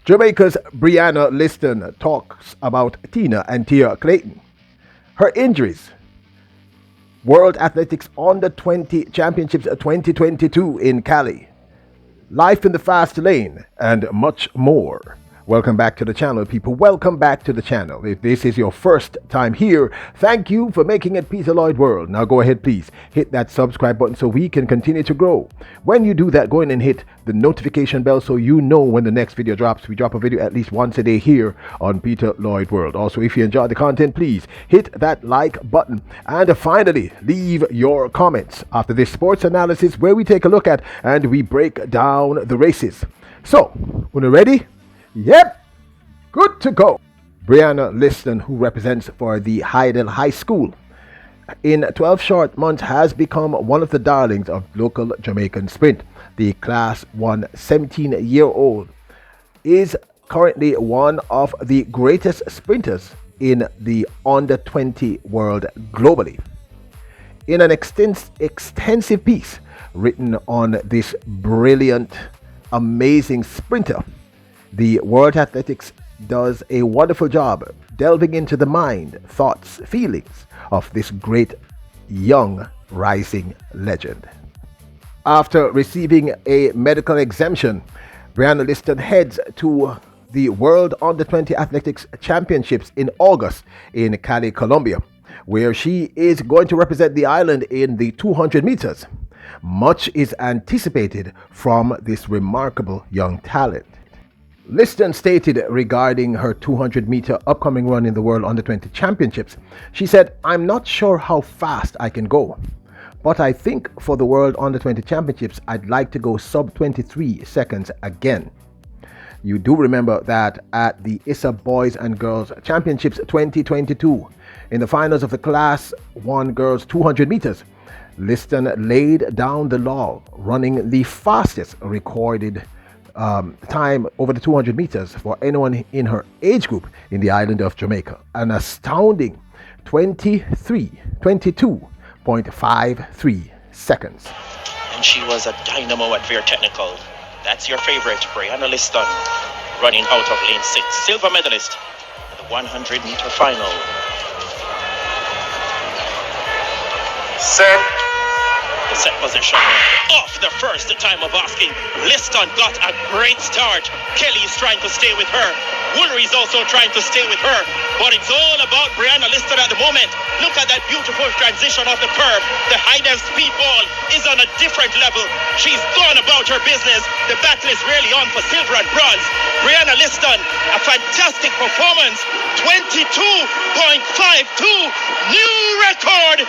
Jamaica's Brianna Lyston talks about Tina and Tia Clayton. Her injuries. World Athletics Under 20 Championships 2022 in Cali. Life in the fast lane and much more. Welcome back to the channel, people. Welcome back to the channel. If this is your first time here, thank you for making it Peter Lloyd World. Now go ahead, please hit that subscribe button so we can continue to grow. When you do that, go in and hit the notification bell so you know when the next video drops. We drop a video at least once a day here on Peter Lloyd World. Also, if you enjoy the content, please hit that like button. And finally, leave your comments after this sports analysis where we take a look at and we break down the races. So, when you're ready, yep, good to go. Brianna Lyston, who represents for the Hydel High School, in 12 short months has become one of the darlings of local Jamaican sprint. The Class 1 17-year-old is currently one of the greatest sprinters in the under 20 world globally. In an extensive piece written on this brilliant, amazing sprinter, the World Athletics does a wonderful job delving into the mind, thoughts, feelings of this great young rising legend. After receiving a medical exemption, Brianna Lyston heads to the World Under 20 Athletics Championships in August in Cali, Colombia, where she is going to represent the island in the 200 meters. Much is anticipated from this remarkable young talent. Lyston stated regarding her 200-meter upcoming run in the World Under 20 Championships, she said, "I'm not sure how fast I can go, but I think for the World Under 20 Championships, I'd like to go sub 23 seconds again." You do remember that at the ISA Boys and Girls Championships 2022, in the finals of the Class 1 Girls 200 meters, Lyston laid down the law, running the fastest recorded time over the 200 meters for anyone in her age group in the island of Jamaica. An astounding 22.53 seconds. And she was a dynamo at Veer Technical. That's your favorite, Brianna Lyston, running out of lane 6, silver medalist at the 100-meter final. Set. The set position off the first time of asking. Lyston got a great start. Kelly's trying to stay with her. Woolery's also trying to stay with her. But it's all about Brianna Lyston at the moment. Look at that beautiful transition off the curve. The high-def speedball is on a different level. She's gone about her business. The battle is really on for silver and bronze. Brianna Lyston, a fantastic performance. 22.52, new record.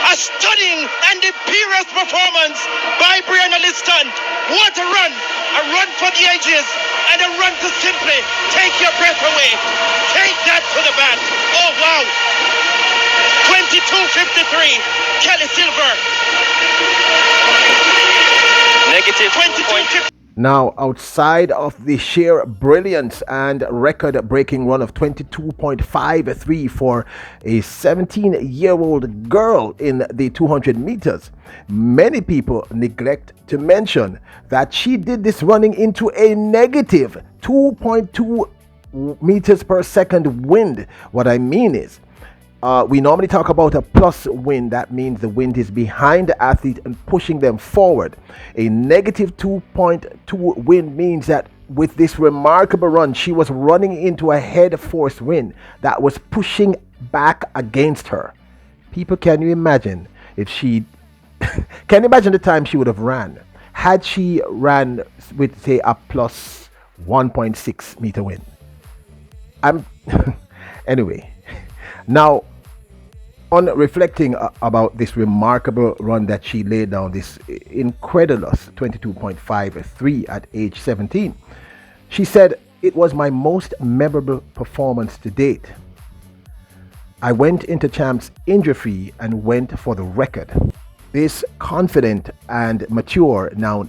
A stunning and imperious performance by Brianna Lyston. What a run! A run for the ages and a run to simply take your breath away. Take that to the bank. Oh wow! 22.53. Kelly Silver. Negative 22.50. Now, outside of the sheer brilliance and record-breaking run of 22.53 for a 17-year-old girl in the 200 meters, many people neglect to mention that she did this running into a negative 2.2 meters per second wind. What I mean is, we normally talk about a plus wind. That means the wind is behind the athlete and pushing them forward. A negative 2.2 wind means that with this remarkable run, she was running into a head force wind that was pushing back against her. People, can you imagine if she can you imagine the time she would have ran had she ran with, say, a plus 1.6 meter wind? Anyway, now, on reflecting about this remarkable run that she laid down, this incredulous 22.53 at age 17, she said, "It was my most memorable performance to date. I went into champs injury-free and went for the record." This confident and mature, now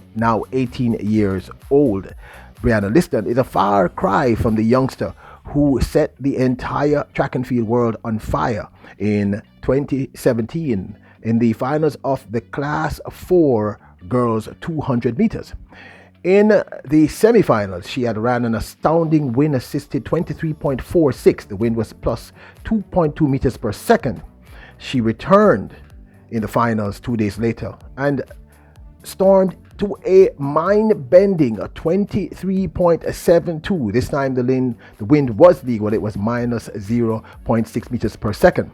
18 years old, Brianna Lyston is a far cry from the youngster who set the entire track and field world on fire in 2017 in the finals of the Class 4 girls 200 meters. In the semifinals, she had ran an astounding wind assisted 23.46. The wind was plus 2.2 meters per second. She returned in the finals 2 days later and stormed to a mind-bending 23.72. This time the wind was legal. It was minus 0.6 meters per second.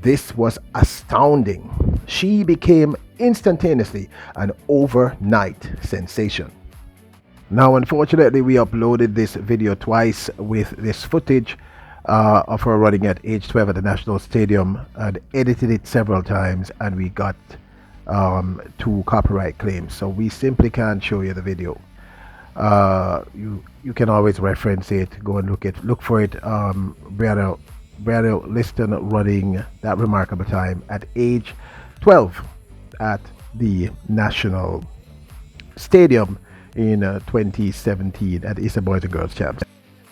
This was astounding. She became instantaneously an overnight sensation. Now, unfortunately, we uploaded this video twice with this footage of her running at age 12 at the National Stadium and edited it several times, and we got 2 copyright claims, so we simply can't show you the video. You can always reference it, go and look for it. Brianna Lyston running that remarkable time at age 12 at the National Stadium in 2017 at Eastern Boys and Girls Champs.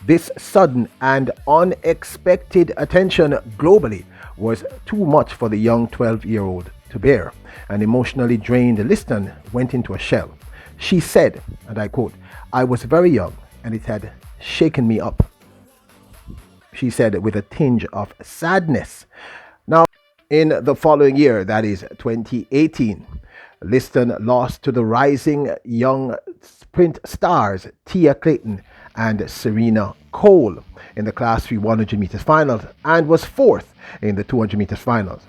This sudden and unexpected attention globally was too much for the young 12-year-old to bear, and emotionally drained Lyston went into a shell. She said, and I quote, "I was very young and it had shaken me up," she said with a tinge of sadness. Now, in the following year, that is 2018, Lyston lost to the rising young sprint stars Tia Clayton and Serena Cole in the Class 3 100 meters finals and was 4th in the 200 meters finals.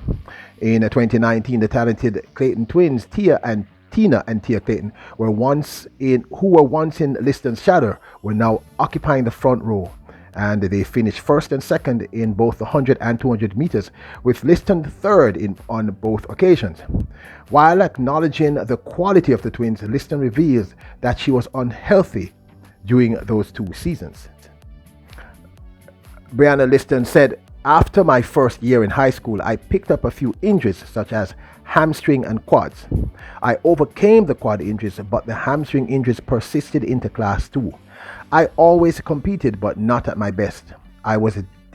In 2019, the talented Clayton twins Tina and Tia Clayton who were once in Lyston's shadow were now occupying the front row, and they finished 1st and 2nd in both the 100 and 200 meters, with Lyston 3rd on both occasions. While acknowledging the quality of the twins, Lyston reveals that she was unhealthy during those 2 seasons. Brianna Lyston said, "After my first year in high school, I picked up a few injuries such as hamstring and quads. I overcame the quad injuries, but the hamstring injuries persisted into Class 2. I always competed, but not at my best.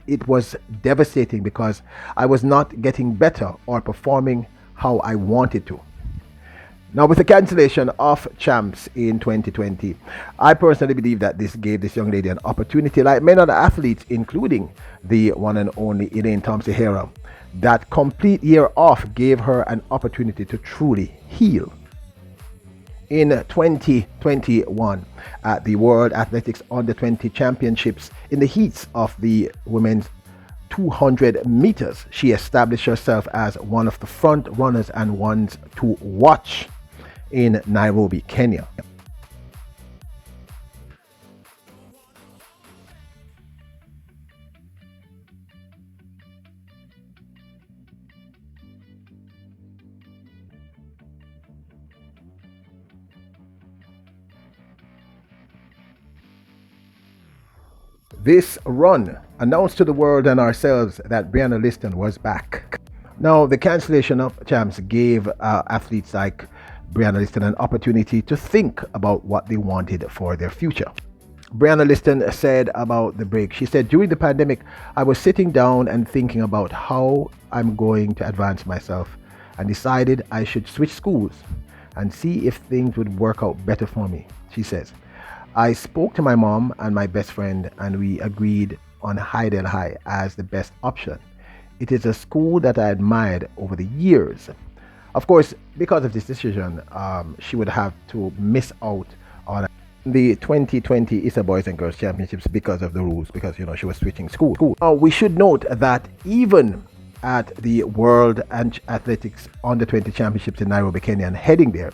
It was devastating because I was not getting better or performing how I wanted to." Now, with the cancellation of champs in 2020, I personally believe that this gave this young lady an opportunity, like many other athletes, including the one and only Elaine Thompson-Herah. That complete year off gave her an opportunity to truly heal. In 2021, at the World Athletics Under 20 Championships in the heats of the women's 200 meters, she established herself as one of the front runners and ones to watch in Nairobi, Kenya. This run announced to the world and ourselves that Brianna Lyston was back. Now, the cancellation of champs gave athletes like Brianna Lyston an opportunity to think about what they wanted for their future. Brianna Lyston said about the break, she said, "During the pandemic, I was sitting down and thinking about how I'm going to advance myself and decided I should switch schools and see if things would work out better for me," she says. "I spoke to my mom and my best friend and we agreed on Hydel High as the best option. It is a school that I admired over the years." Of course, because of this decision, she would have to miss out on the 2020 Eastern Boys and Girls Championships because of the rules, because she was switching school. We should note that even at the World Athletics Under 20 Championships in Nairobi, Kenya, and heading there,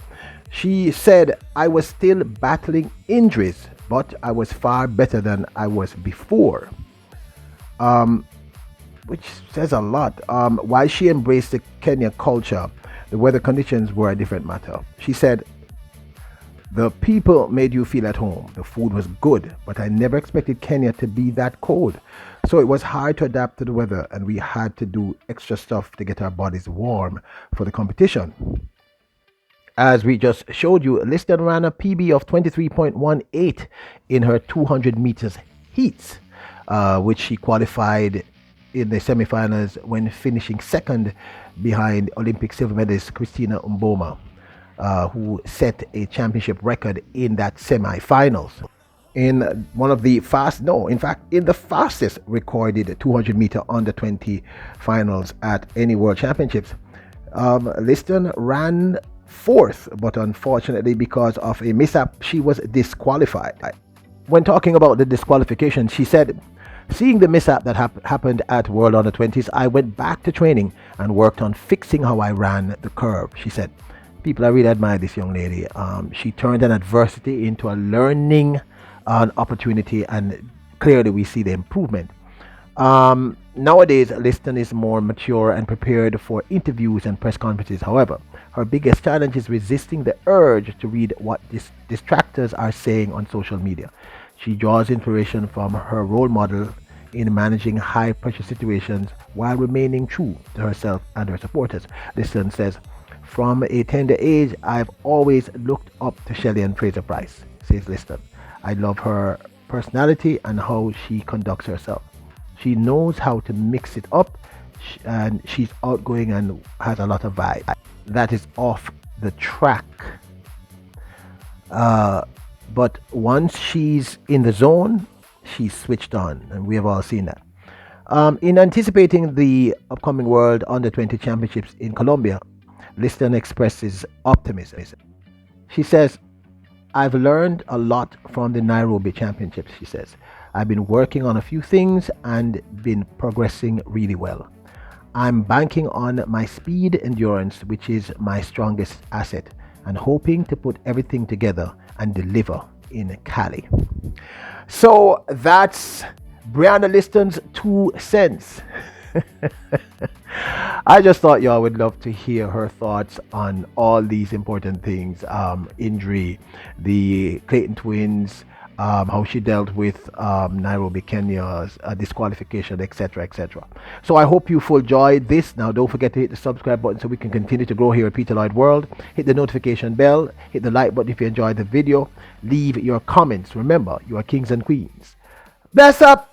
she said, "I was still battling injuries, but I was far better than I was before," which says a lot. While she embraced the Kenya culture, the weather conditions were a different matter. She said, "The people made you feel at home. The food was good, but I never expected Kenya to be that cold. So it was hard to adapt to the weather, and we had to do extra stuff to get our bodies warm for the competition." As we just showed you, Lyston ran a PB of 23.18 in her 200 meters heats, which she qualified in the semifinals when finishing 2nd behind Olympic silver medalist Christina Mboma. who set a championship record in that semi-finals. In one of the in the fastest recorded 200 meter under 20 finals at any world championships, Lyston ran fourth, but unfortunately, because of a mishap, she was disqualified. When talking about the disqualification, she said, "Seeing the mishap that happened at World Under 20s, I went back to training and worked on fixing how I ran the curve." She said, "People, I really admire this young lady. She turned an adversity into a learning opportunity, and clearly we see the improvement." Nowadays, Lyston is more mature and prepared for interviews and press conferences. However, her biggest challenge is resisting the urge to read what distractors are saying on social media. She draws inspiration from her role model in managing high pressure situations while remaining true to herself and her supporters. Lyston says, "From a tender age, I've always looked up to Shelley and Fraser Price," says Lyston. "I love her personality and how she conducts herself. She knows how to mix it up, and she's outgoing and has a lot of vibe." That is off the track. But once she's in the zone, she's switched on, and we have all seen that. In anticipating the upcoming World Under 20 Championships in Colombia, Lyston expresses optimism. She says, "I've learned a lot from the Nairobi Championships," she says. "I've been working on a few things and been progressing really well. I'm banking on my speed endurance, which is my strongest asset, and hoping to put everything together and deliver in Cali." So that's Brianna Lyston's 2 cents. I just thought y'all would love to hear her thoughts on all these important things. Injury, the Clayton twins, how she dealt with Nairobi, Kenya's disqualification, etc., etc. So I hope you enjoyed this. Now don't forget to hit the subscribe button so we can continue to grow here at Peter Lloyd World. Hit the notification bell, hit the like button if you enjoyed the video. Leave your comments. Remember, you are kings and queens. Bless up!